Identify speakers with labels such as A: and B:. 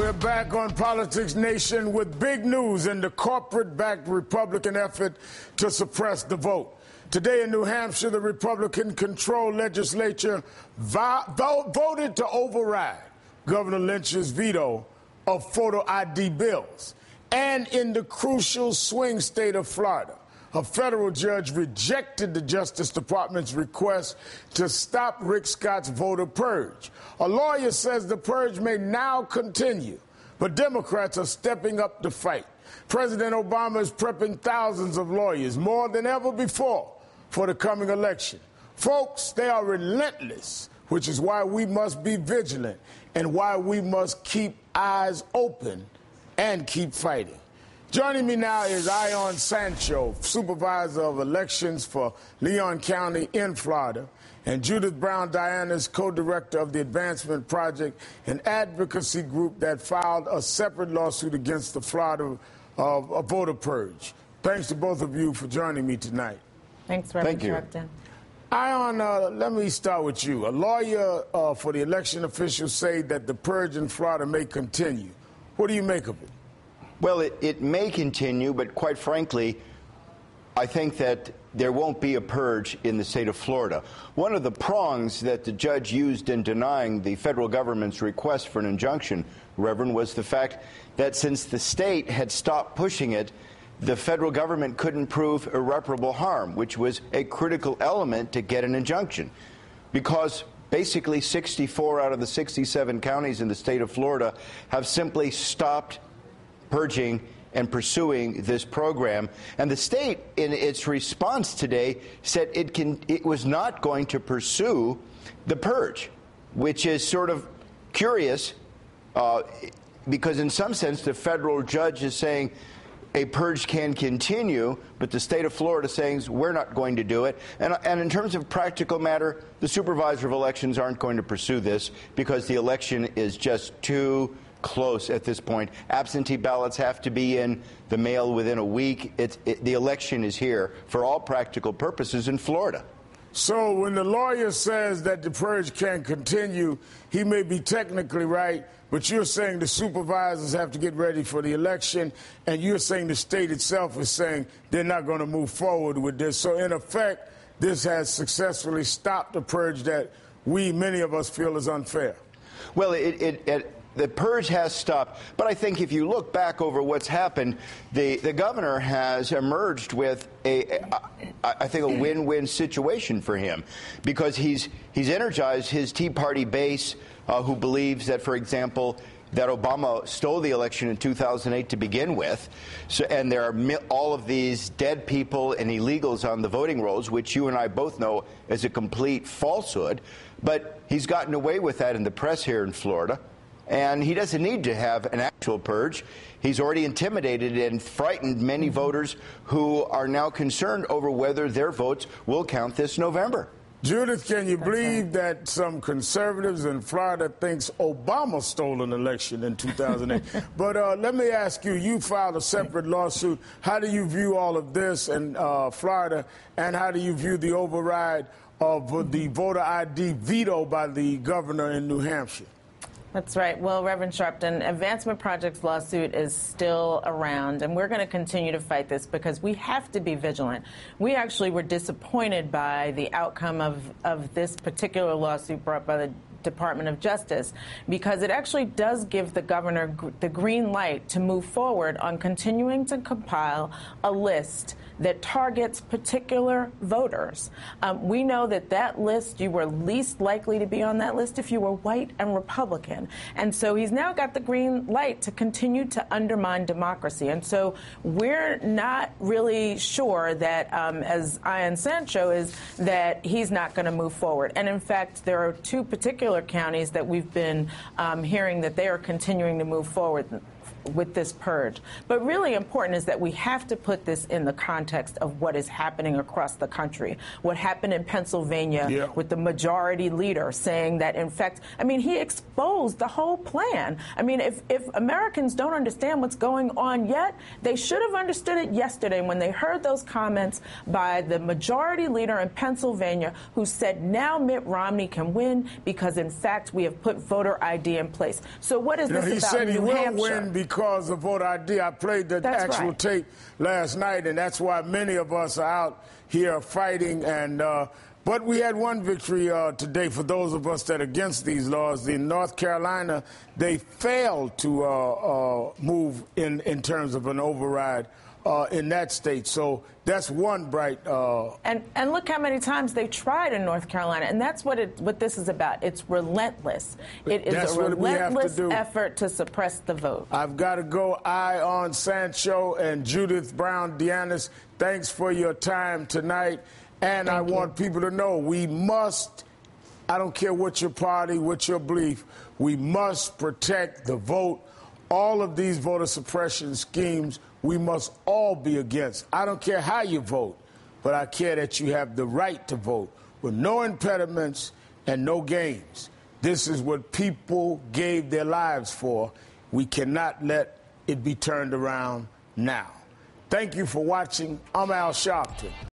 A: We're back on Politics Nation with big news in the corporate-backed Republican effort to suppress the vote. Today in New Hampshire, the Republican-controlled legislature voted to override Governor Lynch's veto of photo ID bills. And in the crucial swing state of Florida, a federal judge rejected the Justice Department's request to stop Rick Scott's voter purge. A lawyer says the purge may now continue, but Democrats are stepping up the fight. President Obama is prepping thousands of lawyers, more than ever before, for the coming election. Folks, they are relentless, which is why we must be vigilant and why we must keep eyes open and keep fighting. Joining me now is Ion Sancho, Supervisor of Elections for Leon County in Florida, and Judith Brown Diana is co-director of the Advancement Project, an advocacy group that filed a separate lawsuit against the Florida voter purge. Thanks to both of you for joining me tonight.
B: Thanks, Reverend Sharpton.
A: Ion, let me start with you. A lawyer for the election officials say that the purge in Florida may continue. What do you make of it?
C: Well, it may continue, but quite frankly, I think that there won't be a purge in the state of Florida. One of the prongs that the judge used in denying the federal government's request for an injunction, Reverend, was the fact that since the state had stopped pushing it, the federal government couldn't prove irreparable harm, which was a critical element to get an injunction. Because basically 64 out of the 67 counties in the state of Florida have simply stopped purging and pursuing this program. And the state, in its response today, said it was not going to pursue the purge, which is sort of curious because in some sense the federal judge is saying a purge can continue, but the state of Florida saying we're not going to do it. And in terms of practical matter, the supervisor of elections aren't going to pursue this because the election is just too close at this point. Absentee ballots have to be in the mail within a week. The election is here for all practical purposes in Florida.
A: So when the lawyer says that the purge can continue, he may be technically right, but you're saying the supervisors have to get ready for the election, and you're saying the state itself is saying they're not going to move forward with this. So in effect, this has successfully stopped the purge that many of us feel is unfair.
C: Well, the purge has stopped, but I think if you look back over what's happened, the governor has emerged with I think a win-win situation for him, because he's energized his Tea Party base, who believes that, for example, that Obama stole the election in 2008 to begin with, and there are all of these dead people and illegals on the voting rolls, which you and I both know is a complete falsehood. But he's gotten away with that in the press here in Florida. And he doesn't need to have an actual purge. He's already intimidated and frightened many voters who are now concerned over whether their votes will count this November.
A: Judith, can you believe that some conservatives in Florida thinks Obama stole an election in 2008? But let me ask you, you filed a separate lawsuit. How do you view all of this in Florida, and how do you view the override of the voter ID veto by the governor in New Hampshire?
B: That's right. Well, Reverend Sharpton, Advancement Project's lawsuit is still around, and we're going to continue to fight this because we have to be vigilant. We actually were disappointed by the outcome of this particular lawsuit brought by the Department of Justice, because it actually does give the governor the green light to move forward on continuing to compile a list that targets particular voters. We know that list, you were least likely to be on that list if you were white and Republican. And so he's now got the green light to continue to undermine democracy. And so we're not really sure that, as Ion Sancho is, that he's not going to move forward. And in fact, there are two particular counties that we've been hearing that they are continuing to move forward. with this purge. But really important is that we have to put this in the context of what is happening across the country. What happened in Pennsylvania with the majority leader saying that, in fact, I mean, he exposed the whole plan. I mean, if Americans don't understand what's going on yet, they should have understood it yesterday when they heard those comments by the majority leader in Pennsylvania who said now Mitt Romney can win because, in fact, we have put voter ID in place. So what is this about New Hampshire?
A: He said he will win because of voter ID. I played the actual tape last night, and that's why many of us are out here fighting. And but we had one victory today for those of us that are against these laws. In North Carolina, they failed to move in terms of an override in that state. So that's one bright.
B: And look how many times they tried in North Carolina, and that's what this is about. It's relentless. It is a relentless effort to suppress the vote.
A: I've got to go. Ion Sancho and Judith Brown Deannis, thanks for your time tonight. And I want people to know we must, I don't care what your party, what your belief, we must protect the vote. All of these voter suppression schemes we must all be against. I don't care how you vote, but I care that you have the right to vote with no impediments and no games. This is what people gave their lives for. We cannot let it be turned around now. Thank you for watching. I'm Al Sharpton.